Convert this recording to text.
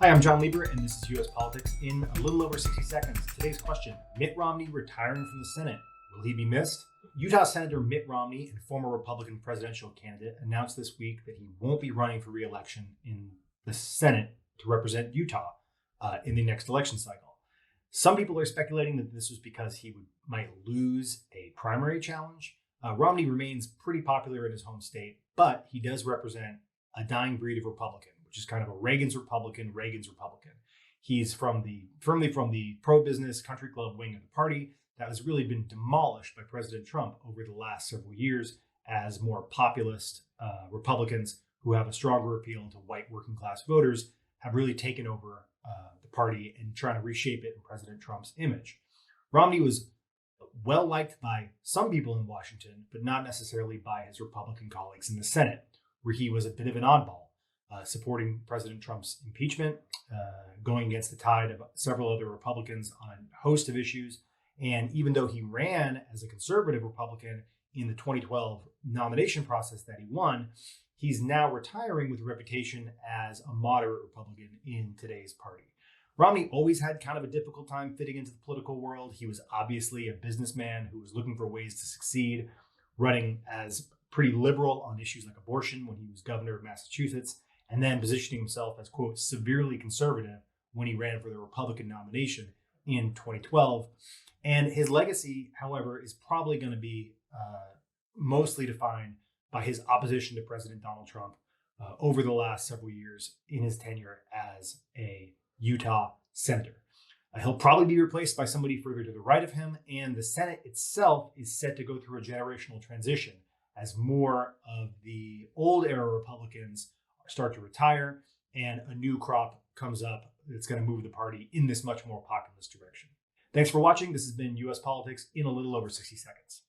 Hi, I'm John Lieber, and this is U.S. Politics in a little over 60 seconds. Today's question, Mitt Romney retiring from the Senate. Will he be missed? Utah Senator Mitt Romney and former Republican presidential candidate announced this week that he won't be running for re-election in the Senate to represent Utah in the next election cycle. Some people are speculating that this was because he might lose a primary challenge. Romney remains pretty popular in his home state, but he does represent a dying breed of Republican, which is kind of a Reagan's Republican. He's firmly from the pro-business country club wing of the party that has really been demolished by President Trump over the last several years as more populist Republicans who have a stronger appeal to white working class voters have really taken over the party and trying to reshape it in President Trump's image. Romney was well liked by some people in Washington, but not necessarily by his Republican colleagues in the Senate, where he was a bit of an oddball, supporting President Trump's impeachment, going against the tide of several other Republicans on a host of issues. And even though he ran as a conservative Republican in the 2012 nomination process that he won, he's now retiring with a reputation as a moderate Republican in today's party. Romney always had kind of a difficult time fitting into the political world. He was obviously a businessman who was looking for ways to succeed, running as pretty liberal on issues like abortion when he was governor of Massachusetts, and then positioning himself as, quote, severely conservative when he ran for the Republican nomination in 2012. And his legacy, however, is probably going to be mostly defined by his opposition to President Donald Trump over the last several years in his tenure as a Utah senator. He'll probably be replaced by somebody further to the right of him, and the Senate itself is set to go through a generational transition as more of the old era Republicans start to retire and a new crop comes up that's going to move the party in this much more populist direction. Thanks for watching. This has been U.S. Politics in a little over 60 seconds.